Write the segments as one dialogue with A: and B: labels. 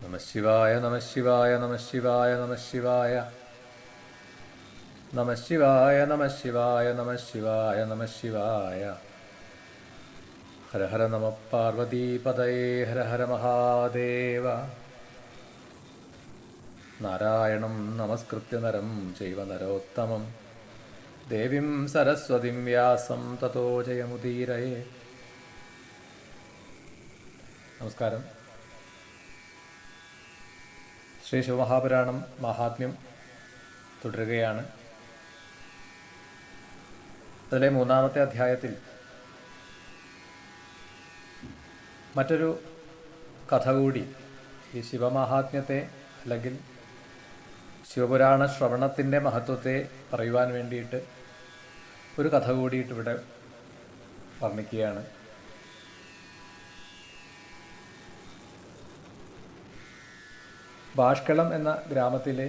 A: നമഃ ശിവായ നമഃ ശിവായ നമഃ ശിവായ നമഃ ശിവായ നമഃ ശിവായ നമഃ ശിവായ നമഃ ശിവായ നമഃ ശിവായ. ഹര ഹര നമഃ പാർവതീപതയേ ഹര ഹര മഹാദേവ. നാരായണം നമസ്കൃത്യ നരം ചൈവ നരോത്തമം ദേവീം സരസ്വതിം വ്യാസം തതോ ജയമുദീരയേ. നമസ്കാരം. ശ്രീ ശിവമഹാപുരാണം മാഹാത്മ്യം തുടരുകയാണ്. അതിലെ 3-ാമത്തെ അധ്യായത്തിൽ മറ്റൊരു കഥ കൂടി ഈ ശിവമാഹാത്മ്യത്തെ അല്ലെങ്കിൽ ശിവപുരാണ ശ്രവണത്തിൻ്റെ മഹത്വത്തെ പറയുവാൻ വേണ്ടിയിട്ട് ഒരു കഥ കൂടിയിട്ട് ഇവിടെ വർണ്ണിക്കുകയാണ്. ബാഷ്കളം എന്ന ഗ്രാമത്തിലെ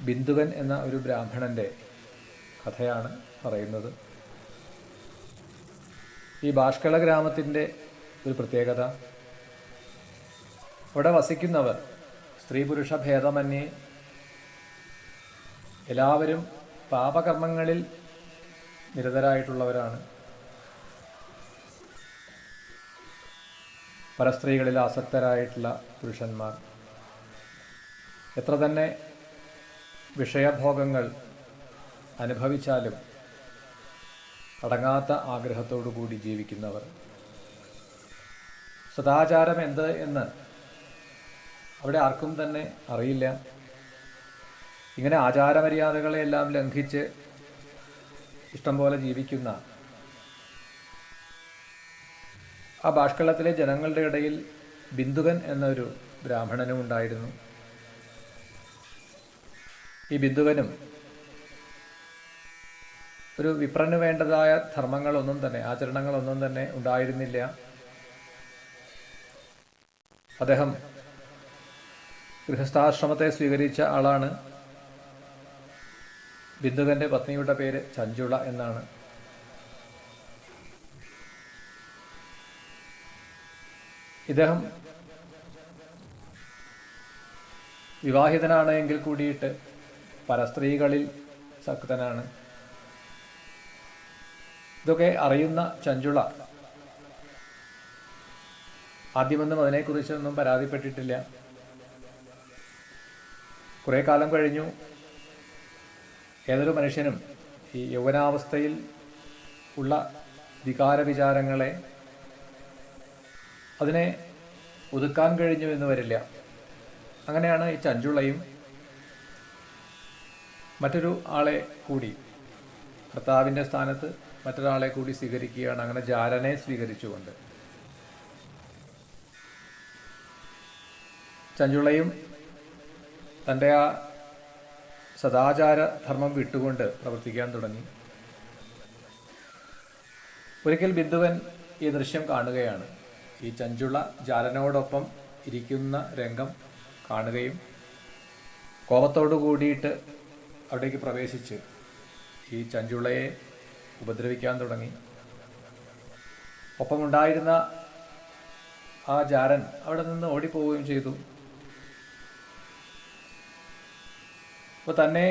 A: ബിന്ദുകൻ എന്ന ഒരു ബ്രാഹ്മണൻ്റെ കഥയാണ് പറയുന്നത്. ഈ ബാഷ്കള ഗ്രാമത്തിൻ്റെ ഒരു പ്രത്യേകത, അവിടെ വസിക്കുന്നവർ സ്ത്രീ പുരുഷ ഭേദമന്യേ എല്ലാവരും പാപകർമ്മങ്ങളിൽ നിരതരായിട്ടുള്ളവരാണ്. പരസ്ത്രീകളിൽ ആസക്തരായിട്ടുള്ള പുരുഷന്മാർ എത്ര തന്നെ വിഷയഭോഗങ്ങൾ അനുഭവിച്ചാലും അടങ്ങാത്ത ആഗ്രഹത്തോടു കൂടി ജീവിക്കുന്നവർ. സദാചാരം എന്ത് എന്ന് അവിടെ ആർക്കും തന്നെ അറിയില്ല. ഇങ്ങനെ ആചാരമര്യാദകളെയെല്ലാം ലംഘിച്ച് ഇഷ്ടം പോലെ ജീവിക്കുന്ന ആ ബാഷ്കളത്തിലെ ജനങ്ങളുടെ ഇടയിൽ ബിന്ദുകൻ എന്നൊരു ബ്രാഹ്മണനും ഉണ്ടായിരുന്നു. ഈ ബിന്ദുകനും ഒരു വിപ്രന് വേണ്ടതായ ധർമ്മങ്ങളൊന്നും തന്നെ ആചരണങ്ങളൊന്നും തന്നെ ഉണ്ടായിരുന്നില്ല. അദ്ദേഹം ഗൃഹസ്ഥാശ്രമത്തെ സ്വീകരിച്ച ആളാണ്. ബിന്ദുകന്റെ പത്നിയുടെ പേര് ചഞ്ചുള എന്നാണ്. ഇദ്ദേഹം വിവാഹിതനാണ് എങ്കിൽ കൂടിയിട്ട് പരസ്ത്രീകളിൽ സക്തനാണ്. ഇതൊക്കെ അറിയുന്ന ചഞ്ചുള ആദ്യമൊന്നും അതിനെക്കുറിച്ചൊന്നും പരാതിപ്പെട്ടിട്ടില്ല. കുറേ കാലം കഴിഞ്ഞു. ഏതൊരു മനുഷ്യനും ഈ യൗവനാവസ്ഥയിൽ ഉള്ള വികാര വിചാരങ്ങളെ അതിനെ ഒതുക്കാൻ കഴിഞ്ഞു എന്ന് വരില്ല. അങ്ങനെയാണ് ഈ ചഞ്ചുളയും മറ്റൊരു ആളെ കൂടി ഭർത്താവിൻ്റെ സ്ഥാനത്ത് മറ്റൊരാളെ കൂടി സ്വീകരിക്കുകയാണ്. അങ്ങനെ ജാരനെ സ്വീകരിച്ചുകൊണ്ട് ചഞ്ചുളയും തൻ്റെ ആ സദാചാര ധർമ്മം വിട്ടുകൊണ്ട് പ്രവർത്തിക്കാൻ തുടങ്ങി. ഒരിക്കൽ ബിന്ദുവൻ ഈ ദൃശ്യം കാണുകയാണ്. ഈ ചഞ്ചുള ജാരനോടൊപ്പം ഇരിക്കുന്ന രംഗം കാണുകയും കോപത്തോടു കൂടിയിട്ട് അവിടേക്ക് പ്രവേശിച്ച് ഈ ചഞ്ചുളയെ ഉപദ്രവിക്കാൻ തുടങ്ങി. ഒപ്പമുണ്ടായിരുന്ന ആ ജാരൻ അവിടെ നിന്ന് ഓടിപ്പോവുകയും ചെയ്തു. അപ്പോൾ തന്നെ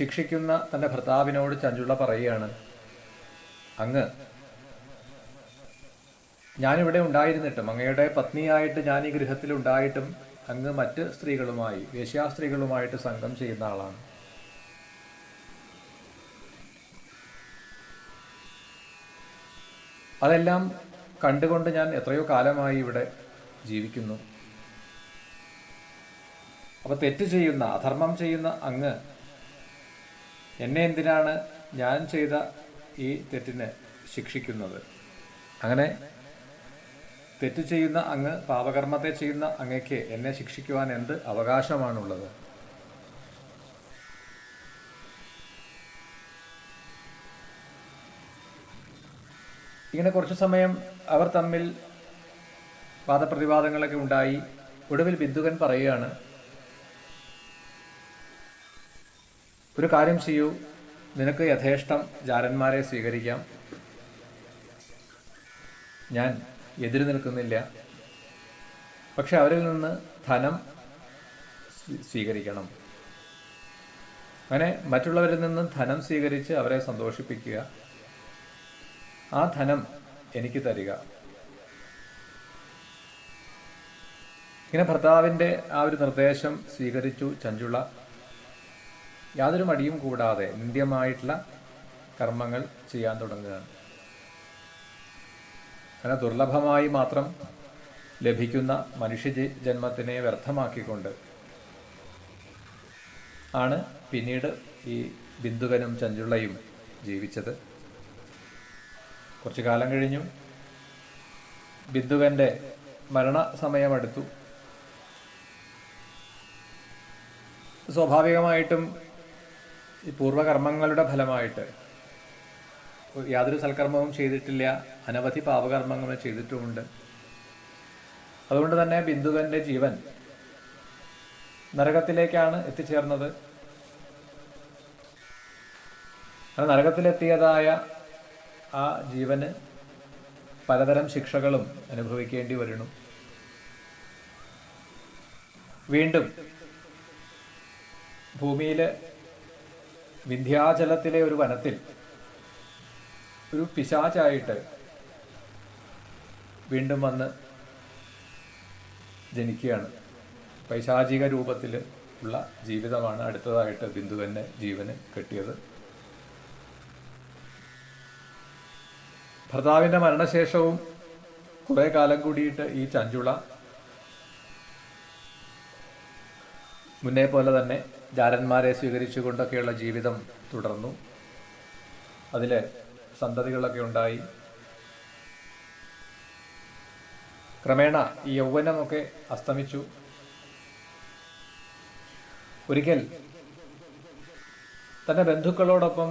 A: ശിക്ഷിക്കുന്ന തൻ്റെ ഭർത്താവിനോട് ചഞ്ചുള പറയുകയാണ്, അങ്ങ് ഞാനിവിടെ ഉണ്ടായിരുന്നിട്ടും, അങ്ങയുടെ പത്നിയായിട്ട് ഞാൻ ഈ ഗൃഹത്തിൽ ഉണ്ടായിട്ടും അങ്ങ് മറ്റ് സ്ത്രീകളുമായി, വേശ്യാസ്ത്രീകളുമായിട്ട് സംഘം ചെയ്യുന്ന ആളാണ്. അതെല്ലാം കണ്ടുകൊണ്ട് ഞാൻ എത്രയോ കാലമായി ഇവിടെ ജീവിക്കുന്നു. അപ്പോൾ തെറ്റ് ചെയ്യുന്ന, അധർമ്മം ചെയ്യുന്ന അങ്ങ് എന്നെ എന്തിനാണ് ഞാൻ ചെയ്ത ഈ തെറ്റിന് ശിക്ഷിക്കുന്നത്? അങ്ങനെ തെറ്റ് ചെയ്യുന്ന അങ്ങ്, പാപകർമ്മത്തെ ചെയ്യുന്ന അങ്ങയ്ക്ക് എന്നെ ശിക്ഷിക്കുവാൻ എന്ത് അവകാശമാണുള്ളത്? ഇങ്ങനെ കുറച്ചു സമയം അവർ തമ്മിൽ വാദപ്രതിവാദങ്ങളൊക്കെ ഉണ്ടായി. ഒടുവിൽ ബിന്ദുകൻ പറയുകയാണ്, ഒരു കാര്യം ചെയ്യൂ, നിനക്ക് യഥേഷ്ടം ജാരന്മാരെ സ്വീകരിക്കാം, ഞാൻ എതിര് നിൽക്കുന്നില്ല. പക്ഷെ അവരിൽ നിന്ന് ധനം സ്വീകരിക്കണം. അങ്ങനെ മറ്റുള്ളവരിൽ നിന്ന് ധനം സ്വീകരിച്ച് അവരെ സന്തോഷിപ്പിക്കുക, ആ ധനം എനിക്ക് തരിക. ഇങ്ങനെ ഭർത്താവിൻ്റെ ആ ഒരു നിർദ്ദേശം സ്വീകരിച്ചു ചഞ്ചുള. യാതൊരു മടിയും കൂടാതെ നിന്ദ്യമായിട്ടുള്ള കർമ്മങ്ങൾ ചെയ്യാൻ തുടങ്ങുകയാണ്. അങ്ങനെ ദുർലഭമായി മാത്രം ലഭിക്കുന്ന മനുഷ്യ ജന്മത്തിനെ വ്യർത്ഥമാക്കിക്കൊണ്ട് ആണ് പിന്നീട് ഈ ബിന്ദുകനും ചഞ്ചുളയും ജീവിച്ചത്. കുറച്ചു കാലം കഴിഞ്ഞു ബിന്ദുകൻ്റെ മരണസമയമെടുത്തു. സ്വാഭാവികമായിട്ടും ഈ പൂർവകർമ്മങ്ങളുടെ ഫലമായിട്ട് യാതൊരു സൽക്കർമ്മവും ചെയ്തിട്ടില്ല, അനവധി പാപകർമ്മങ്ങൾ ചെയ്തിട്ടുമുണ്ട്. അതുകൊണ്ട് തന്നെ ബിന്ദുകൻ്റെ ജീവൻ നരകത്തിലേക്കാണ് എത്തിച്ചേർന്നത്. അത് നരകത്തിലെത്തിയതായ ആ ജീവന് പലതരം ശിക്ഷകളും അനുഭവിക്കേണ്ടി വരുന്നു. വീണ്ടും ഭൂമിയിലെ വിന്ധ്യാചലത്തിലെ ഒരു വനത്തിൽ ഒരു പിശാചായിട്ട് വീണ്ടും വന്ന് ജനിക്കുകയാണ്. പൈശാചിക രൂപത്തിൽ ഉള്ള ജീവിതമാണ് അടുത്തതായിട്ട് ബിന്ദുവിൻ്റെ ജീവന് കിട്ടിയത്. ഭർത്താവിൻ്റെ മരണശേഷവും കുറേ കാലം കൂടിയിട്ട് ഈ ചഞ്ചുള മുന്നേ പോലെ തന്നെ ജാരന്മാരെ സ്വീകരിച്ചുകൊണ്ടൊക്കെയുള്ള ജീവിതം തുടർന്നു. അതിൽ സന്തതികളൊക്കെ ഉണ്ടായി. ക്രമേണ ഈ യൗവനമൊക്കെ അസ്തമിച്ചു. ഒരിക്കൽ തൻ്റെ ബന്ധുക്കളോടൊപ്പം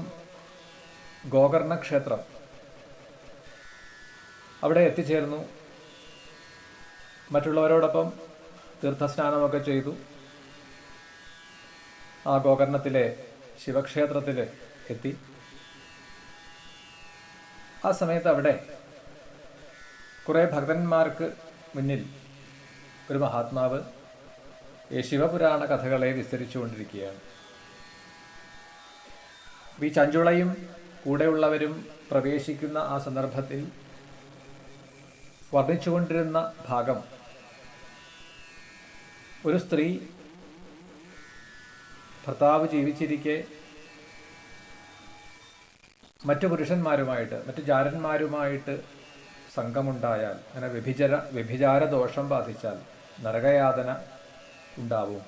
A: ഗോകർണ ക്ഷേത്രം അവിടെ എത്തിച്ചേർന്നു. മറ്റുള്ളവരോടൊപ്പം തീർത്ഥസ്നാനമൊക്കെ ചെയ്തു. ആ ഗോകർണത്തിലെ ശിവക്ഷേത്രത്തിൽ എത്തി. ആ സമയത്ത് അവിടെ കുറേ ഭക്തന്മാർക്ക് മുന്നിൽ ഒരു മഹാത്മാവ് ഈ ശിവപുരാണ കഥകളെ വിസ്തരിച്ചുകൊണ്ടിരിക്കുകയാണ്. ഈ ചഞ്ചുളയും കൂടെയുള്ളവരും പ്രവേശിക്കുന്ന ആ സന്ദർഭത്തിൽ വർണ്ണിച്ചുകൊണ്ടിരുന്ന ഭാഗം ഒരു സ്ത്രീ ഭർത്താവ് ജീവിച്ചിരിക്കെ മറ്റു പുരുഷന്മാരുമായിട്ട് മറ്റു ജാരന്മാരുമായിട്ട് സംഘമുണ്ടായാൽ, അങ്ങനെ വ്യഭിചാര ദോഷം ബാധിച്ചാൽ നരകയാതന ഉണ്ടാവും.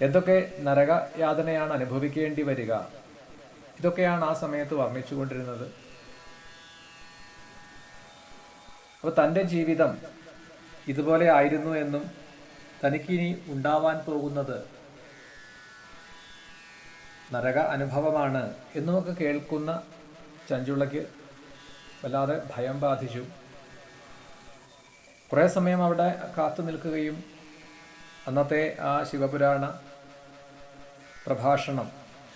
A: എന്തൊക്കെ നരകയാതനയാണ് അനുഭവിക്കേണ്ടി വരിക, ഇതൊക്കെയാണ് ആ സമയത്ത് വർണ്ണിച്ചുകൊണ്ടിരുന്നത്. അപ്പോൾ തൻ്റെ ജീവിതം ഇതുപോലെ ആയിരുന്നു എന്നും തനിക്കിനി ഉണ്ടാവാൻ പോകുന്നത് നരക അനുഭവമാണ് എന്നുമൊക്കെ കേൾക്കുന്ന ചഞ്ചുളയ്ക്ക് വല്ലാതെ ഭയം ബാധിച്ചു. കുറേ സമയം അവിടെ കാത്തു നിൽക്കുകയും അന്നത്തെ ആ ശിവപുരാണ പ്രഭാഷണം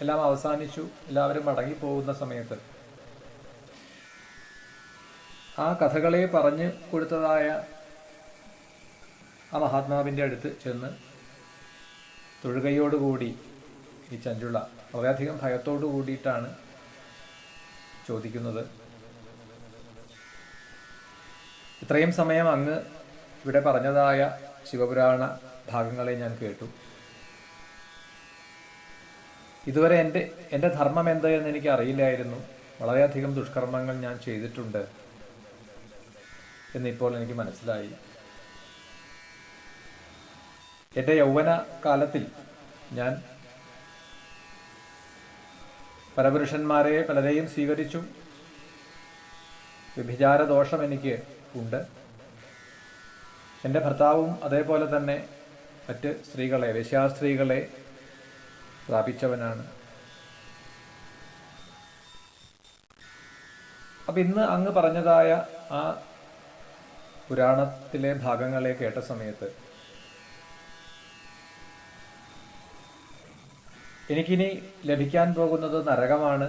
A: എല്ലാം അവസാനിച്ചു. എല്ലാവരും മടങ്ങിപ്പോകുന്ന സമയത്ത് ആ കഥകളെ പറഞ്ഞു കൊടുത്തതായ ആ മഹാത്മാവിൻ്റെ അടുത്ത് ചെന്ന് തൊഴുകയോടുകൂടി ഈ ചഞ്ചുള വളരെയധികം ഭയത്തോടു കൂടിയിട്ടാണ് ചോദിക്കുന്നത്, ഇത്രയും സമയം അങ്ങ് ഇവിടെ പറഞ്ഞതായ ശിവപുരാണ ഭാഗങ്ങളെ ഞാൻ കേട്ടു. ഇതുവരെ എൻ്റെ ധർമ്മം എന്ത് എന്ന് എനിക്ക് അറിയില്ലായിരുന്നു. വളരെയധികം ദുഷ്കർമ്മങ്ങൾ ഞാൻ ചെയ്തിട്ടുണ്ട് എന്നിപ്പോൾ എനിക്ക് മനസ്സിലായി. എൻ്റെ യൗവന കാലത്തിൽ ഞാൻ പരപുരുഷന്മാരെ പലരെയും സ്വീകരിച്ചു. വ്യഭിചാര ദോഷം എനിക്ക് ഉണ്ട്. എൻ്റെ ഭർത്താവും അതേപോലെ തന്നെ മറ്റ് സ്ത്രീകളെ, വേശ്യാസ്ത്രീകളെ പ്രാപിച്ചവനാണ്. അപ്പം ഇന്ന് അങ്ങ് പറഞ്ഞതായ ആ പുരാണത്തിലെ ഭാഗങ്ങളെ കേട്ട സമയത്ത് എനിക്കിനി ലഭിക്കാൻ പോകുന്നത് നരകമാണ്,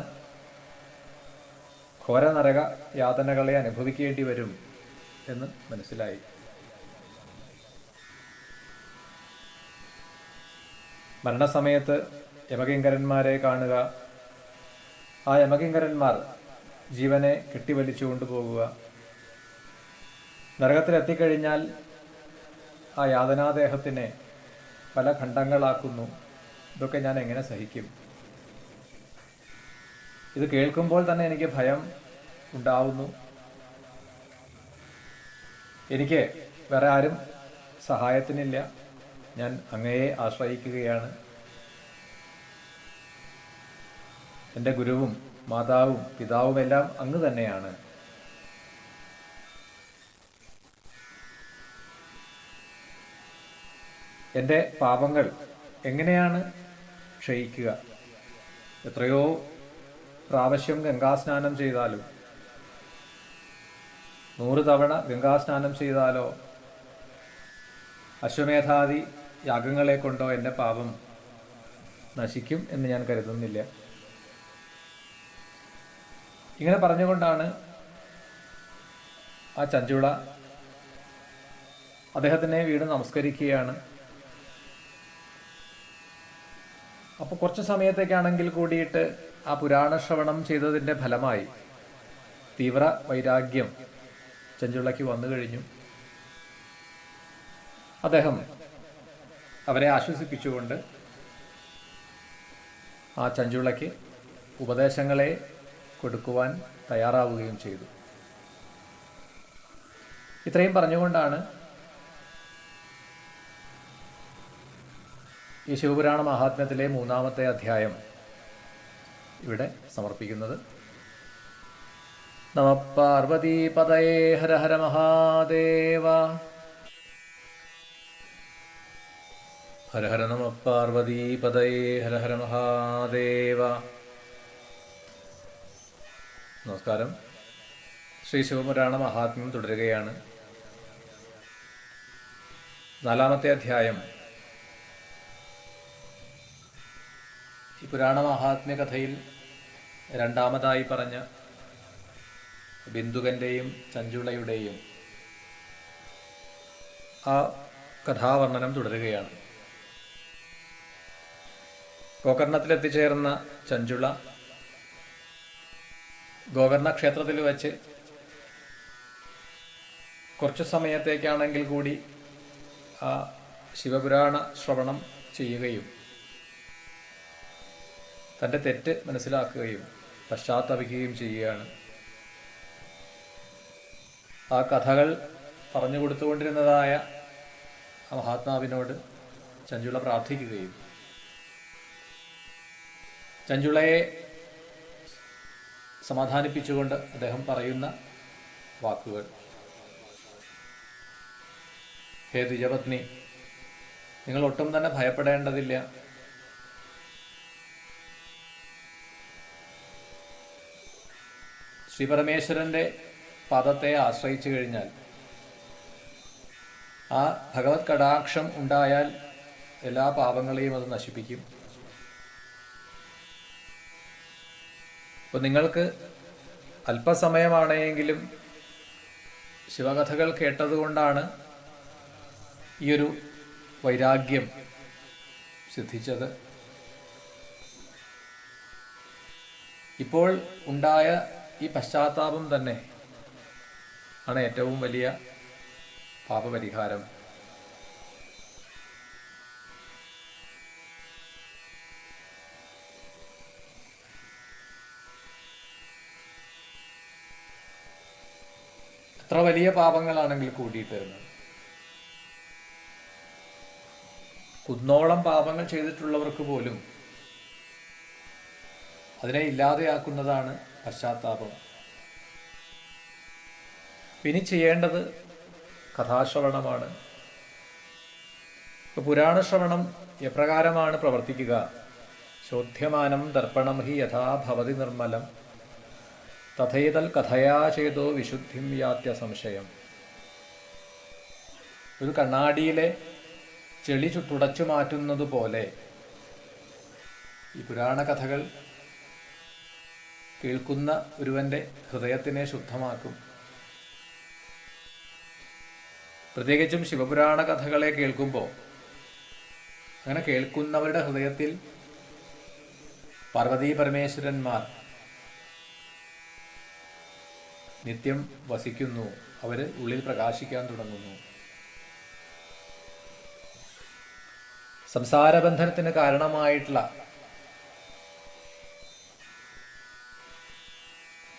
A: ഘോര നരക യാതനകളെ അനുഭവിക്കേണ്ടി വരും എന്ന് മനസ്സിലായി. മരണസമയത്ത് യമകിങ്കരന്മാരെ കാണുക, ആ യമകിങ്കരന്മാർ ജീവനെ കെട്ടിവലിച്ചു കൊണ്ടുപോകുക, നരകത്തിലെത്തിക്കഴിഞ്ഞാൽ ആ യാതനാദേഹത്തിനെ പല ഖണ്ഡങ്ങളാക്കുന്നു. ഇതൊക്കെ ഞാൻ എങ്ങനെ സഹിക്കും? ഇത് കേൾക്കുമ്പോൾ തന്നെ എനിക്ക് ഭയം ഉണ്ടാവുന്നു. എനിക്ക് വേറെ ആരും സഹായത്തിനില്ല. ഞാൻ അങ്ങയെ ആശ്രയിക്കുകയാണ്. എൻ്റെ ഗുരുവും മാതാവും പിതാവുമെല്ലാം അങ്ങ് തന്നെയാണ്. എൻ്റെ പാപങ്ങൾ എങ്ങനെയാണ് ക്ഷയിക്കുക? എത്രയോ പ്രാവശ്യം ഗംഗാസ്നാനം ചെയ്താലും, 100 തവണ ഗംഗാസ്നാനം ചെയ്താലോ അശ്വമേധാദി യാഗങ്ങളെ കൊണ്ടോ എൻ്റെ പാപം നശിക്കും എന്ന് ഞാൻ കരുതുന്നില്ല. ഇങ്ങനെ പറഞ്ഞുകൊണ്ടാണ് ആ ചഞ്ചുള അദ്ദേഹത്തിനെ വീട് നമസ്കരിക്കുകയാണ്. അപ്പോൾ കുറച്ച് സമയത്തേക്കാണെങ്കിൽ കൂടിയിട്ട് ആ പുരാണശ്രവണം ചെയ്തതിൻ്റെ ഫലമായി തീവ്ര വൈരാഗ്യം ചഞ്ചുളയ്ക്ക് വന്നു കഴിഞ്ഞു. അദ്ദേഹം അവരെ ആശ്വസിപ്പിച്ചുകൊണ്ട് ആ ചഞ്ചുളയ്ക്ക് ഉപദേശങ്ങളെ കൊടുക്കുവാൻ തയ്യാറാവുകയും ചെയ്തു. ഇത്രയും പറഞ്ഞുകൊണ്ടാണ് ഈ ശിവപുരാണ മഹാത്മ്യത്തിലെ 3-ാമത്തെ അധ്യായം ഇവിടെ സമർപ്പിക്കുന്നത്. നമഃ പാർവതീപതയേ ഹര ഹര മഹാദേവ. ഹര ഹര നമഃ പാർവതീപതയേ ഹര ഹര മഹാദേവ. നമസ്കാരം. ശ്രീ ശിവപുരാണ മഹാത്മ്യം തുടരുകയാണ്. 4-ാമത്തെ അധ്യായം ഈ പുരാണ മഹാത്മ്യ കഥയിൽ രണ്ടാമതായി പറഞ്ഞ ബിന്ദുകൻ്റെയും ചഞ്ചുളയുടെയും ആ കഥാവർണ്ണനം തുടരുകയാണ്. ഗോകർണത്തിലെത്തിച്ചേർന്ന ചഞ്ചുള ഗോകർണ ക്ഷേത്രത്തിൽ വച്ച് കുറച്ചു സമയത്തേക്കാണെങ്കിൽ കൂടി ആ ശിവപുരാണ ശ്രവണം ചെയ്യുകയും തൻ്റെ തെറ്റ് മനസ്സിലാക്കുകയും പശ്ചാത്തപിക്കുകയും ചെയ്യുകയാണ്. ആ കഥകൾ പറഞ്ഞു കൊടുത്തുകൊണ്ടിരുന്നതായ ആ മഹാത്മാവിനോട് ചഞ്ചുള പ്രാർത്ഥിക്കുകയും ചഞ്ചുളയെ സമാധാനിപ്പിച്ചുകൊണ്ട് അദ്ദേഹം പറയുന്ന വാക്കുകൾ: ഹേ ദ്വിജപത്നി, നിങ്ങൾ ഒട്ടും തന്നെ ഭയപ്പെടേണ്ടതില്ല. ശ്രീപരമേശ്വരൻ്റെ പാദത്തെ ആശ്രയിച്ചു കഴിഞ്ഞാൽ, ആ ഭഗവത് കടാക്ഷം ഉണ്ടായാൽ എല്ലാ പാപങ്ങളെയും അത് നശിപ്പിക്കും. അപ്പോൾ നിങ്ങൾക്ക് അല്പസമയമാണെങ്കിലും ശിവകഥകൾ കേട്ടതുകൊണ്ടാണ് ഈയൊരു വൈരാഗ്യം സിദ്ധിച്ചത്. ഇപ്പോൾ ഉണ്ടായ ഈ പശ്ചാത്താപം തന്നെ ആണ് ഏറ്റവും വലിയ പാപപരിഹാരം. എത്ര വലിയ പാപങ്ങളാണെങ്കിൽ കൂടിയിട്ട് കുന്നോളം പാപങ്ങൾ ചെയ്തിട്ടുള്ളവർക്ക് പോലും അതിനെ ഇല്ലാതെയാക്കുന്നതാണ് പശ്ചാത്താപം. ഇനി ചെയ്യേണ്ടത് കഥാശ്രവണമാണ്. പുരാണശ്രവണം എപ്രകാരമാണ് പ്രവർത്തിക്കുക? ശോധ്യമാനം ദർപ്പണം ഹി യഥാ ഭവതി നിർമ്മലം തഥൈതൽ കഥയാ ചേതോ വിശുദ്ധിം യാത്യ സംശയം. ഒരു കണ്ണാടിയിലെ ചെളി തുടച്ചു മാറ്റുന്നത് പോലെ ഈ പുരാണ കഥകൾ കേൾക്കുന്ന ഒരുവന്റെ ഹൃദയത്തിനെ ശുദ്ധമാക്കും. പ്രത്യേകിച്ചും ശിവപുരാണ കഥകളെ കേൾക്കുമ്പോൾ അങ്ങനെ കേൾക്കുന്നവരുടെ ഹൃദയത്തിൽ പാർവതീ പരമേശ്വരന്മാർ നിത്യം വസിക്കുന്നു. അവർ ഉള്ളിൽ പ്രകാശിക്കാൻ തുടങ്ങുന്നു. സംസാരബന്ധനത്തിന് കാരണമായിട്ടുള്ള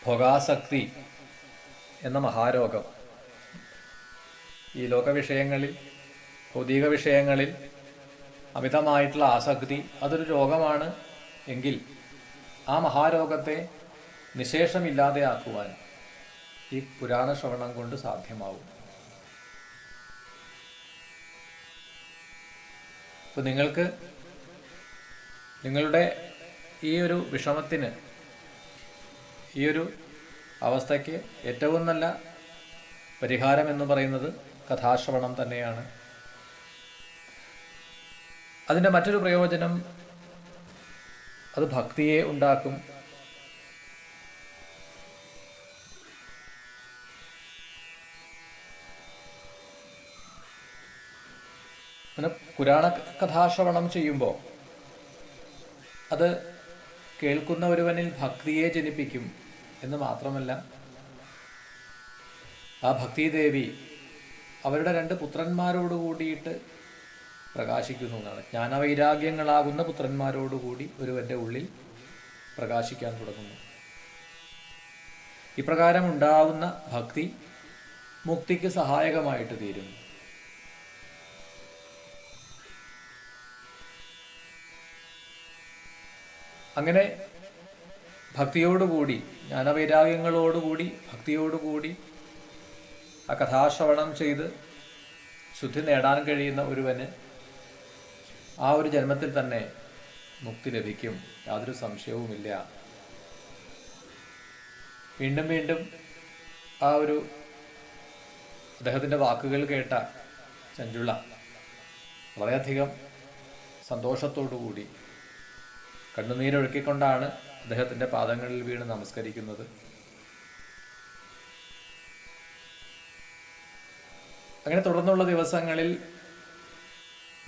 A: ഭോഗാസക്തി എന്ന മഹാരോഗം, ഈ ലോകവിഷയങ്ങളിൽ, ഭൗതിക വിഷയങ്ങളിൽ അമിതമായിട്ടുള്ള ആസക്തി, അതൊരു രോഗമാണ് എങ്കിൽ ആ മഹാരോഗത്തെ നിശേഷമില്ലാതെയാക്കുവാൻ ഈ പുരാണ ശ്രവണം കൊണ്ട് സാധ്യമാവും. അപ്പോൾ നിങ്ങൾക്ക് നിങ്ങളുടെ ഈ ഒരു വിഷമത്തിന്, ഈ ഒരു അവസ്ഥയ്ക്ക് ഏറ്റവും നല്ല പരിഹാരം എന്ന് പറയുന്നത് കഥാശ്രവണം തന്നെയാണ്. അതിൻ്റെ മറ്റൊരു പ്രയോജനം അത് ഭക്തിയെ ഉണ്ടാക്കും. അങ്ങനെ പുരാണ കഥാശ്രവണം ചെയ്യുമ്പോൾ അത് കേൾക്കുന്ന ഒരുവനിൽ ഭക്തിയെ ജനിപ്പിക്കും എന്ന് മാത്രമല്ല, ആ ഭക്തിദേവി അവരുടെ 2 പുത്രന്മാരോട് കൂടിയിട്ട് പ്രകാശിക്കുന്നു എന്നാണ്. ജ്ഞാനവൈരാഗ്യങ്ങളാകുന്ന പുത്രന്മാരോടുകൂടി ഒരുവൻ്റെ ഉള്ളിൽ പ്രകാശിക്കാൻ തുടങ്ങുന്നു. ഇപ്രകാരം ഉണ്ടാവുന്ന ഭക്തി മുക്തിക്ക് സഹായകമായിട്ട് തീരും. അങ്ങനെ ഭക്തിയോടുകൂടി, ജ്ഞാനവൈരാഗ്യങ്ങളോടുകൂടി, ഭക്തിയോടുകൂടി ആ കഥാശ്രവണം ചെയ്ത് ശുദ്ധി നേടാൻ കഴിയുന്ന ഒരുവന് ആ ഒരു ജന്മത്തിൽ തന്നെ മുക്തി ലഭിക്കും, യാതൊരു സംശയവുമില്ല. വീണ്ടും വീണ്ടും ആ ഒരു അദ്ദേഹത്തിൻ്റെ വാക്കുകൾ കേട്ട ചഞ്ചുള വളരെയധികം സന്തോഷത്തോടുകൂടി കണ്ണുനീരൊഴുക്കിക്കൊണ്ടാണ് അദ്ദേഹത്തിൻ്റെ പാദങ്ങളിൽ വീണ് നമസ്കരിക്കുന്നത്. അങ്ങനെ തുടർന്നുള്ള ദിവസങ്ങളിൽ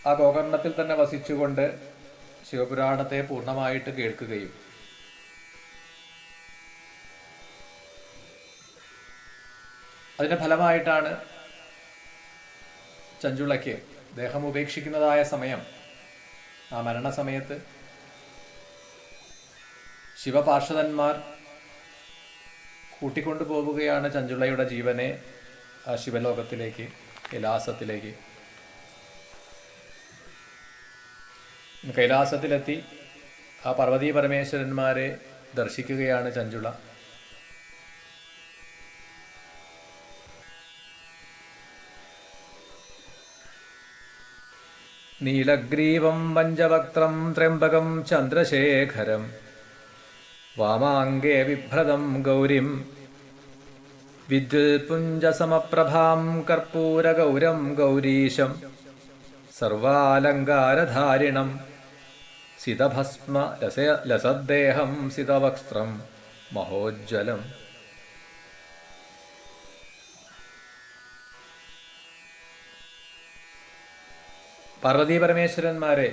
A: ആ ഗോകർണത്തിൽ തന്നെ വസിച്ചുകൊണ്ട് ശിവപുരാണത്തെ പൂർണ്ണമായിട്ട് കേൾക്കുകയും അതിൻ്റെ ഫലമായിട്ടാണ് ചഞ്ചുളയ്ക്ക് ദേഹം ഉപേക്ഷിക്കുന്നതായ സമയം, ആ മരണസമയത്ത് ശിവപാർഷദന്മാർ കൂട്ടിക്കൊണ്ടുപോവുകയാണ് ചഞ്ചുളയുടെ ജീവനെ ആ ശിവലോകത്തിലേക്ക്, കൈലാസത്തിലേക്ക്. കൈലാസത്തിലെത്തി ആ പാർവതീ പരമേശ്വരന്മാരെ ദർശിക്കുകയാണ് ചഞ്ചുള. നീലഗ്രീവം പഞ്ചവക്ത്രം ത്രയംബകം ചന്ദ്രശേഖരം വാമാംഗേ വിഭ്രതം ഗൗരിം വിദ്യുൽപുഞ്ചസമപ്രഭാം കർപ്പൂരഗൗരം ഗൗരീശം സർവാലങ്കാരധാരിണം സിതഭസ്മ ലസദ്ദേഹം സിതവക്സ്ത്രം മഹോജ്വലം. പാർവതീ പരമേശ്വരന്മാരെ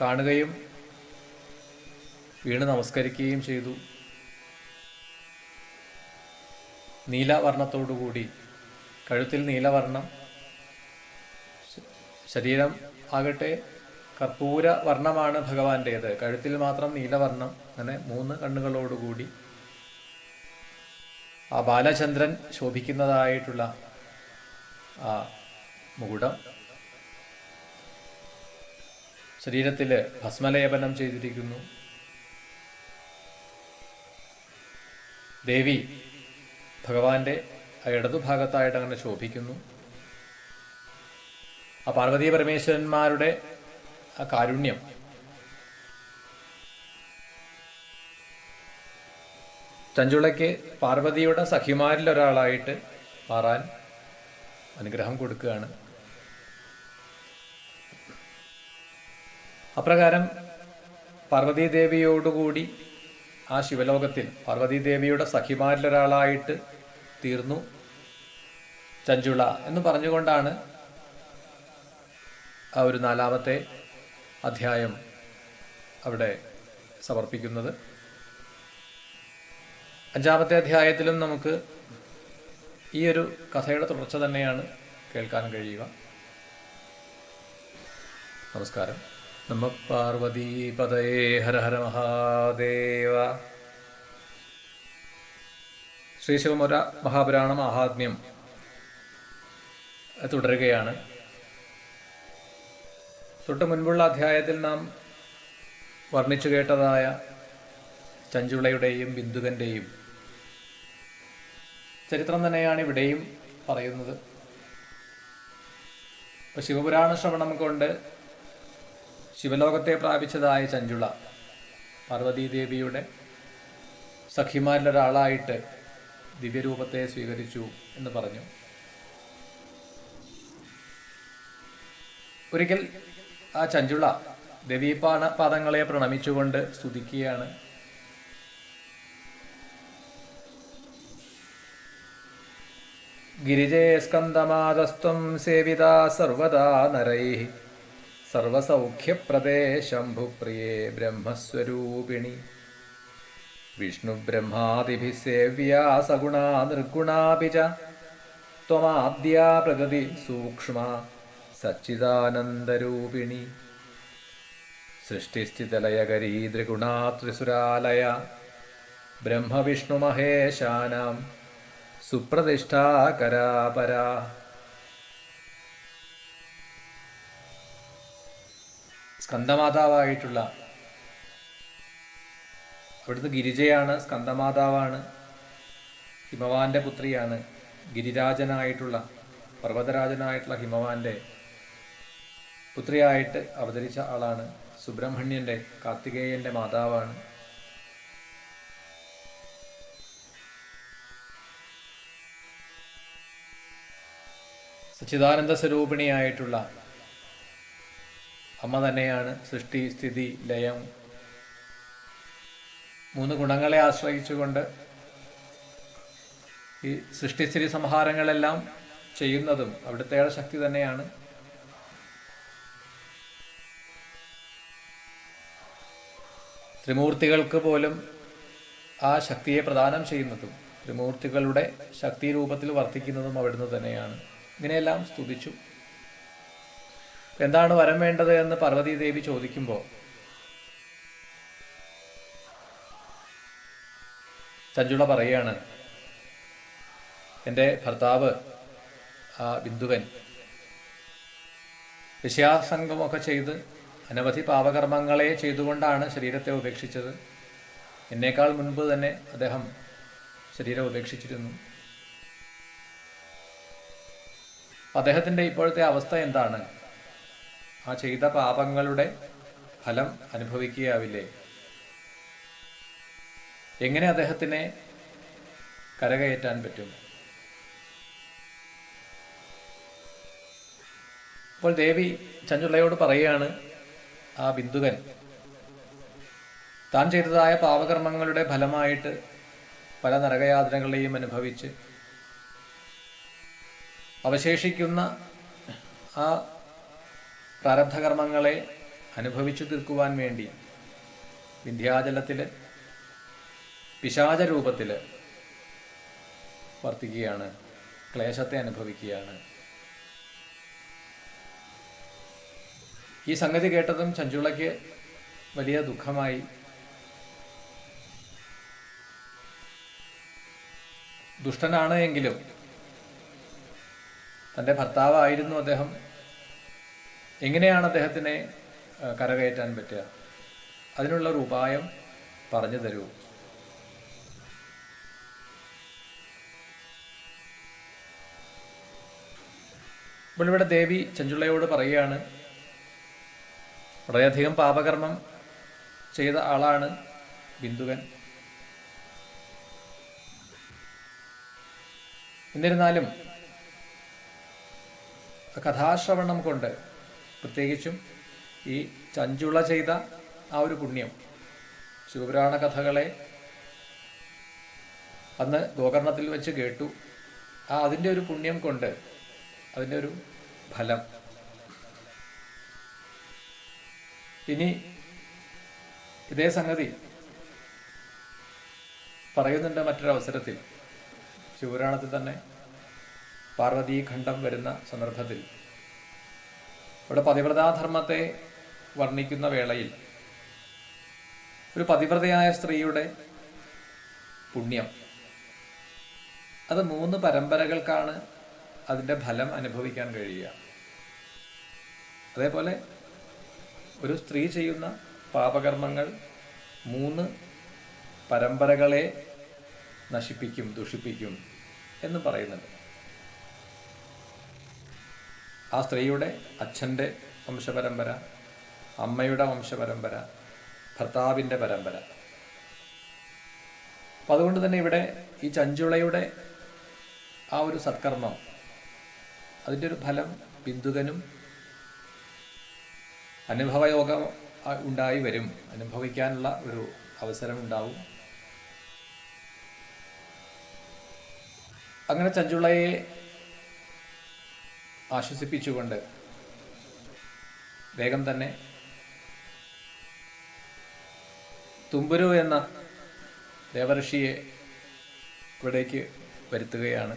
A: കാണുകയും വീണ് നമസ്കരിക്കുകയും ചെയ്തു. നീലവർണ്ണത്തോടുകൂടി, കഴുത്തിൽ നീലവർണ്ണം, ശരീരം ആകട്ടെ കർപ്പൂര വർണ്ണമാണ് ഭഗവാന്റേത്, കഴുത്തിൽ മാത്രം നീലവർണ്ണം. അങ്ങനെ 3 കണ്ണുകളോടുകൂടി ആ ബാലചന്ദ്രൻ ശോഭിക്കുന്നതായിട്ടുള്ള ആ മുകുടം, ശരീരത്തിൽ ഭസ്മലേപനം ചെയ്തിരിക്കുന്നു. ദേവി ഭഗവാന്റെ ഇടതുഭാഗത്തായിട്ട് അങ്ങനെ ശോഭിക്കുന്നു. ആ പാർവതീ പരമേശ്വരന്മാരുടെ ആ കാരുണ്യം ചഞ്ചുളയ്ക്ക് പാർവതിയുടെ സഖിമാരിൽ ഒരാളായിട്ട് മാറാൻ അനുഗ്രഹം കൊടുക്കുകയാണ്. അപ്രകാരം പാർവതീദേവിയോടുകൂടി ആ ശിവലോകത്തിൽ പാർവതീദേവിയുടെ സഖിമാരിലൊരാളായിട്ട് തീർന്നു ചഞ്ചുള എന്ന് പറഞ്ഞുകൊണ്ടാണ് ആ ഒരു 4-ാമത്തെ അധ്യായം അവിടെ സമർപ്പിക്കുന്നത്. 5-ാമത്തെ അധ്യായത്തിലും നമുക്ക് ഈ ഒരു കഥയുടെ തുടർച്ച തന്നെയാണ് കേൾക്കാൻ കഴിയുക. നമസ്കാരം. നമഃ പാർവതീപതയേ ഹര ഹര മഹാദേവ. ശ്രീ മഹാപുരാണ മാഹാത്മ്യം തുടരുകയാണ്. തൊട്ട് മുൻപുള്ള അധ്യായത്തിൽ നാം വർണ്ണിച്ചു കേട്ടതായ ചഞ്ചുളയുടെയും ബിന്ദുകൻ്റെയും ചരിത്രം തന്നെയാണ് ഇവിടെയും പറയുന്നത്. ഇപ്പോൾ ശിവപുരാണ ശ്രവണം കൊണ്ട് ശിവലോകത്തെ പ്രാപിച്ചതായ ചഞ്ചുള പാർവതീദേവിയുടെ സഖിമാരിലൊരാളായിട്ട് ദിവ്യരൂപത്തെ സ്വീകരിച്ചു എന്ന് പറഞ്ഞു. ഒരിക്കൽ ആ ചഞ്ചുള ദേവീപാദങ്ങളെ പ്രണമിച്ചുകൊണ്ട് സ്തുതിക്കുകയാണ്. ഗിരിജേ സ്കന്ദമാതസ്ത്വം സേവിതാ സർവദാ നരൈഃ സർവസൗഖ്യപ്രദേ ശംഭുപ്രിയേ ബ്രഹ്മസ്വരൂപിണി വിഷ്ണുബ്രഹ്മാദിഭിः സേവ്യാ സഗുണാ നിർഗുണാപി ച ത്വമാദ്യാ പ്രകൃതി സൂക്ഷ്മാ സച്ചിദാനന്ദരൂപിണി സൃഷ്ടിസ്ഥിതിലയകരീ ത്രിഗുണാ ത്രിസുരാലയ ബ്രഹ്മവിഷ്ണുമഹേശാനാം സുപ്രതിഷ്ഠാകരാ പരാ. സ്കന്ദമാതാവായിട്ടുള്ള അവിടുന്ന് ഗിരിജയാണ്, സ്കന്ദമാതാവാണ്, ഹിമവാന്റെ പുത്രിയാണ്. ഗിരിരാജനായിട്ടുള്ള പർവ്വതരാജനായിട്ടുള്ള ഹിമവാന്റെ പുത്രിയായിട്ട് അവതരിച്ച ആളാണ്. സുബ്രഹ്മണ്യന്റെ കാർത്തികേയന്റെ മാതാവാണ്. സച്ചിദാനന്ദ സ്വരൂപിണിയായിട്ടുള്ള അമ്മ തന്നെയാണ്. സൃഷ്ടി, സ്ഥിതി, ലയം 3 ഗുണങ്ങളെ ആശ്രയിച്ചുകൊണ്ട് ഈ സൃഷ്ടിസ്ഥിതി സംഹാരങ്ങളെല്ലാം ചെയ്യുന്നതും അവിടുത്തെ ശക്തി തന്നെയാണ്. ത്രിമൂർത്തികൾക്ക് പോലും ആ ശക്തിയെ പ്രദാനം ചെയ്യുന്നതും ത്രിമൂർത്തികളുടെ ശക്തി രൂപത്തിൽ വർത്തിക്കുന്നതും അവിടുന്ന് തന്നെയാണ്. ഇങ്ങനെയെല്ലാം സ്തുതിച്ചു. എന്താണ് വരം വേണ്ടത് എന്ന് പാർവതീദേവി ചോദിക്കുമ്പോൾ ചഞ്ചുള പറയുകയാണ്, എൻ്റെ ഭർത്താവ് ആ ബിന്ദുവൻ വിഷയാസംഗമൊക്കെ ചെയ്ത് അനവധി പാപകർമ്മങ്ങളെ ചെയ്തുകൊണ്ടാണ് ശരീരത്തെ ഉപേക്ഷിച്ചത്. എന്നേക്കാൾ മുൻപ് തന്നെ അദ്ദേഹം ശരീരം ഉപേക്ഷിച്ചിരുന്നു. അദ്ദേഹത്തിൻ്റെ ഇപ്പോഴത്തെ അവസ്ഥ എന്താണ്? ആ ചെയ്ത പാപങ്ങളുടെ ഫലം അനുഭവിക്കുകയാവില്ലേ? എങ്ങനെ അദ്ദേഹത്തിനെ കരകയറ്റാൻ പറ്റും? അപ്പോൾ ദേവി ചഞ്ചുളയോട് പറയുകയാണ്, ആ ബിന്ദുകൻ താൻ ചെയ്തതായ പാപകർമ്മങ്ങളുടെ ഫലമായിട്ട് പല നരകയാതനകളെയും അനുഭവിച്ച് അവശേഷിക്കുന്ന ആ പ്രാരബ്ധകർമ്മങ്ങളെ അനുഭവിച്ചു തീർക്കുവാൻ വേണ്ടി വിന്ധ്യാചലത്തിൽ പിശാച രൂപത്തിൽ വർത്തിക്കുകയാണ്, ക്ലേശത്തെ അനുഭവിക്കുകയാണ്. ഈ സംഗതി കേട്ടതും ചഞ്ചുളയ്ക്ക് വലിയ ദുഃഖമായി. ദുഷ്ടനാണ് എങ്കിലും തൻ്റെ ഭർത്താവായിരുന്നു അദ്ദേഹം. എങ്ങനെയാണ് അദ്ദേഹത്തിനെ കരകയറ്റാൻ പറ്റുക? അതിനുള്ളൊരു ഉപായം പറഞ്ഞു തരൂ. അപ്പോൾ ഇവിടെ ദേവി ചഞ്ചുളയോട് പറയുകയാണ്, വളരെയധികം പാപകർമ്മം ചെയ്ത ആളാണ് ബിന്ദുകൻ. എന്നിരുന്നാലും കഥാശ്രവണം കൊണ്ട്, പ്രത്യേകിച്ചും ഈ ചഞ്ചുള ചെയ്ത ആ ഒരു പുണ്യം, ശിവപുരാണ കഥകളെ അന്ന് ഗോകർണത്തിൽ വെച്ച് കേട്ടു. അതിൻ്റെ ഒരു പുണ്യം കൊണ്ട്, അതിൻ്റെ ഒരു ഫലം. ഇനി ഇതേ സംഗതി പറയുന്നുണ്ട് മറ്റൊരവസരത്തിൽ. ശിവപുരാണത്തിൽ തന്നെ പാർവതീഖണ്ഡം വരുന്ന സന്ദർഭത്തിൽ ഇവിടെ പതിവ്രതാധർമ്മത്തെ വർണ്ണിക്കുന്ന വേളയിൽ ഒരു പതിവ്രതയായ സ്ത്രീയുടെ പുണ്യം, അത് 3 പരമ്പരകൾക്കാണ് അതിൻ്റെ ഫലം അനുഭവിക്കാൻ കഴിയുക. അതേപോലെ ഒരു സ്ത്രീ ചെയ്യുന്ന പാപകർമ്മങ്ങൾ 3 പരമ്പരകളെ നശിപ്പിക്കും, ദുഷിപ്പിക്കും എന്ന് പറയുന്നുണ്ട്. ആ സ്ത്രീയുടെ അച്ഛൻ്റെ വംശപരമ്പര, അമ്മയുടെ വംശപരമ്പര, ഭർത്താവിൻ്റെ പരമ്പര. അപ്പം അതുകൊണ്ട് തന്നെ ഇവിടെ ഈ ചഞ്ചുളയുടെ ആ ഒരു സത്കർമ്മം, അതിൻ്റെ ഒരു ഫലം ബിന്ദുകനും അനുഭവയോഗം ഉണ്ടായി വരും, അനുഭവിക്കാനുള്ള ഒരു അവസരം ഉണ്ടാവും. അങ്ങനെ ചഞ്ചുളയെ ആശ്വസിപ്പിച്ചുകൊണ്ട് വേഗം തന്നെ തുമ്പുരു എന്ന ദേവഋഷിയെ ഇവിടേക്ക് വരുത്തുകയാണ്.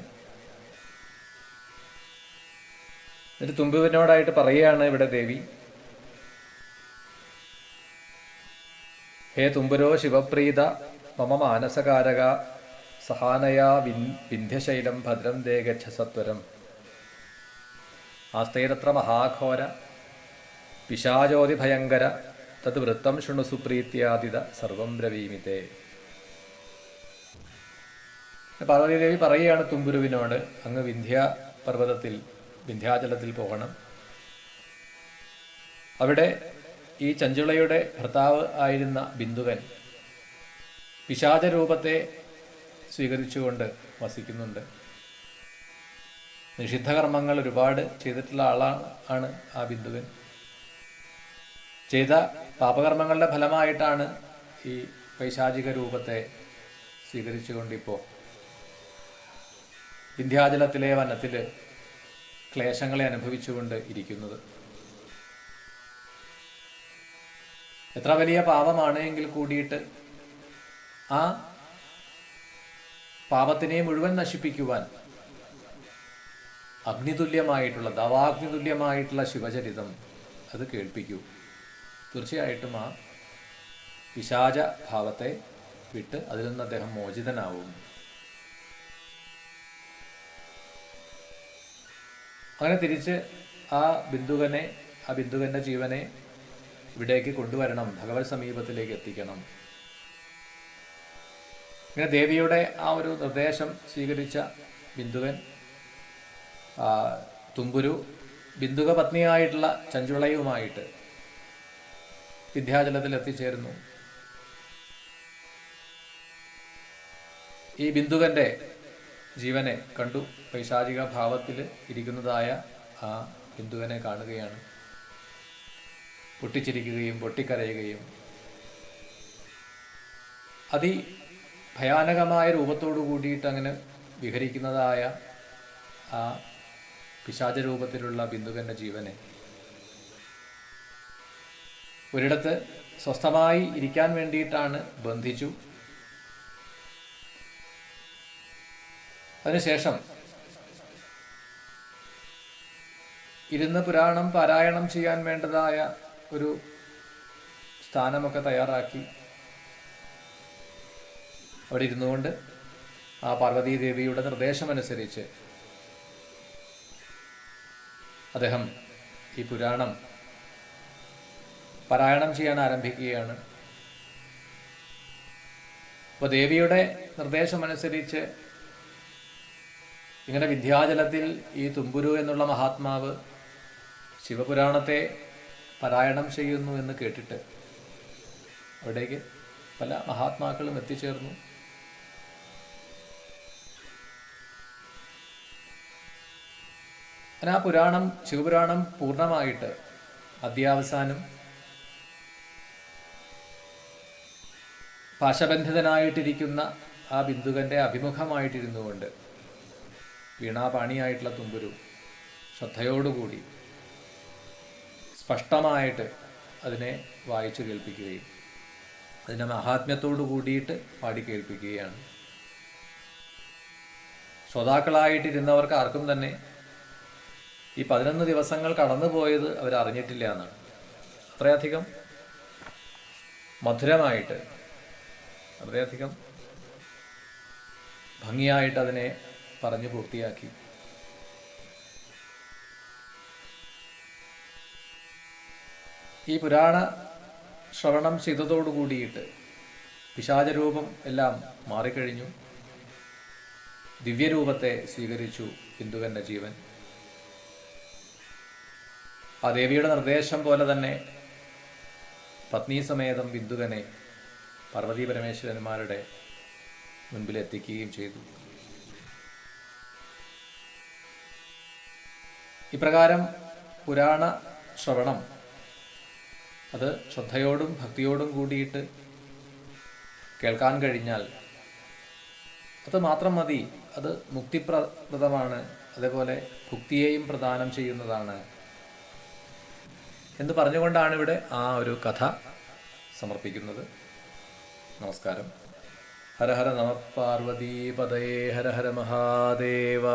A: എന്നിട്ട് തുമ്പുവിനോടായിട്ട് പറയുകയാണ് ഇവിടെ ദേവി, ഹേ തുമ്പുരോ ശിവപ്രീത മമ മാനസകാരക സഹാനയാ വിന്ധ്യശൈലം ഭദ്രം ദേ ഗച്ഛ സത്വരം ആസ്തൈരത്ര മഹാഘോര പിശാചോതി ഭയങ്കര തത് വൃത്തം ശൃണു സുപ്രീത്യാദിത സർവം ബ്രവീമിതേ. പാർവതീദേവി പറയുകയാണ് തുമ്പുരുവിനോട്, അങ്ങ് വിന്ധ്യാപർവ്വതത്തിൽ, വിന്ധ്യാചലത്തിൽ പോകണം. അവിടെ ഈ ചഞ്ചുളയുടെ ഭർത്താവ് ആയിരുന്ന ബിന്ദുകൻ പിശാചരൂപത്തെ സ്വീകരിച്ചുകൊണ്ട് വസിക്കുന്നുണ്ട്. നിഷിദ്ധകർമ്മങ്ങൾ ഒരുപാട് ചെയ്തിട്ടുള്ള ആളാണ് ആ ബിന്ദുകൻ. ചെയ്ത പാപകർമ്മങ്ങളുടെ ഫലമായിട്ടാണ് ഈ പൈശാചിക രൂപത്തെ സ്വീകരിച്ചുകൊണ്ടിപ്പോൾ വിന്ധ്യാചലത്തിലെ വനത്തിൽ ക്ലേശങ്ങളെ അനുഭവിച്ചുകൊണ്ട് ഇരിക്കുന്നത്. എത്ര വലിയ പാപമാണ് എങ്കിൽ കൂടിയിട്ട് ആ പാപത്തിനെ മുഴുവൻ നശിപ്പിക്കുവാൻ അഗ്നിതുല്യമായിട്ടുള്ള, ദവാഗ്നിതുല്യമായിട്ടുള്ള ശിവചരിതം അത് കേൾപ്പിക്കൂ. തീർച്ചയായിട്ടും ആ പിശാച ഭാവത്തെ വിട്ട് അതിൽ നിന്ന് അദ്ദേഹം മോചിതനാവും. അങ്ങനെ തിരിച്ച് ആ ബിന്ദുകൻ്റെ ജീവനെ ഇവിടേക്ക് കൊണ്ടുവരണം, ഭഗവത് സമീപത്തിലേക്ക് എത്തിക്കണം. ഇങ്ങനെ ദേവിയുടെ ആ ഒരു നിർദ്ദേശം സ്വീകരിച്ച ബിന്ദുകൻ തുമ്പുരു ബിന്ദുക പത്നിയായിട്ടുള്ള ചഞ്ചുളയുമായിട്ട് വിന്ധ്യാചലത്തിൽ എത്തിച്ചേരുന്നു. ഈ ബിന്ദുകൻ്റെ ജീവനെ കണ്ടു. പൈശാചിക ഭാവത്തിൽ ഇരിക്കുന്നതായ ആ ബിന്ദുകനെ കാണുകയാണ്. പൊട്ടിച്ചിരിക്കുകയും പൊട്ടിക്കരയുകയും ഭയാനകമായ രൂപത്തോടു കൂടിയിട്ട് അങ്ങനെ വിഹരിക്കുന്നതായ ആ പിശാചരൂപത്തിലുള്ള ബിന്ദുകൻ്റെ ജീവനെ ഒരിടത്ത് സ്വസ്ഥമായി ഇരിക്കാൻ വേണ്ടിയിട്ടാണ് ബന്ധിച്ചു. അതിനുശേഷം ഇരുന്ന് പുരാണം പാരായണം ചെയ്യാൻ വേണ്ടതായ ഒരു സ്ഥാനമൊക്കെ തയ്യാറാക്കി അവിടെ ഇരുന്നുകൊണ്ട് ആ പാർവതീദേവിയുടെ നിർദ്ദേശമനുസരിച്ച് അദ്ദേഹം ഈ പുരാണം പാരായണം ചെയ്യാൻ ആരംഭിക്കുകയാണ്. അപ്പോൾ ദേവിയുടെ നിർദ്ദേശമനുസരിച്ച് ഇങ്ങനെ വിന്ധ്യാചലത്തിൽ ഈ തുമ്പുരു എന്നുള്ള മഹാത്മാവ് ശിവപുരാണത്തെ പാരായണം ചെയ്യുന്നു എന്ന് കേട്ടിട്ട് അവിടേക്ക് പല മഹാത്മാക്കളും എത്തിച്ചേർന്നു. അങ്ങനെ ആ പുരാണം, ശിവപുരാണം പൂർണ്ണമായിട്ട് അദ്യാവസാനം പാശബന്ധിതനായിട്ടിരിക്കുന്ന ആ ബിന്ദുകൻ്റെ അഭിമുഖമായിട്ടിരുന്നു കൊണ്ട് വീണാപാണിയായിട്ടുള്ള തുമ്പുരു ശ്രദ്ധയോടുകൂടി സ്പഷ്ടമായിട്ട് അതിനെ വായിച്ചു കേൾപ്പിക്കുകയും അതിൻ്റെ മഹാത്മ്യത്തോടു കൂടിയിട്ട് പാടി കേൾപ്പിക്കുകയാണ്. ശ്രോതാക്കളായിട്ടിരുന്നവർക്ക് ആർക്കും തന്നെ ഈ 11 ദിവസങ്ങൾ കടന്നുപോയത് അവരറിഞ്ഞിട്ടില്ല എന്നാണ്. അത്രയധികം മധുരമായിട്ട്, വളരെയധികം ഭംഗിയായിട്ട് അതിനെ പറഞ്ഞു പൂർത്തിയാക്കി. ഈ പുരാണ ശ്രവണം ചെയ്തതോടു കൂടിയിട്ട് പിശാചരൂപം എല്ലാം മാറിക്കഴിഞ്ഞു. ദിവ്യരൂപത്തെ സ്വീകരിച്ചു ബിന്ദുവിൻ്റെ ജീവൻ. ആ ദേവിയുടെ നിർദ്ദേശം പോലെ തന്നെ പത്നീസമേതം ബിന്ദുവിനെ പാർവതീ പരമേശ്വരന്മാരുടെ മുൻപിലെത്തിക്കുകയും ചെയ്തു. ഇപ്രകാരം പുരാണ ശ്രവണം അത് ശ്രദ്ധയോടും ഭക്തിയോടും കൂടിയിട്ട് കേൾക്കാൻ കഴിഞ്ഞാൽ അത് മാത്രം മതി. അത് മുക്തിപ്രദമാണ്, അതേപോലെ ഭുക്തിയെയും പ്രദാനം ചെയ്യുന്നതാണ് എന്ന് പറഞ്ഞുകൊണ്ടാണ് ഇവിടെ ആ ഒരു കഥ സമർപ്പിക്കുന്നത്. നമസ്കാരം. ഹര ഹര നമ പാർവതീപതയേ ഹര ഹര മഹാദേവ.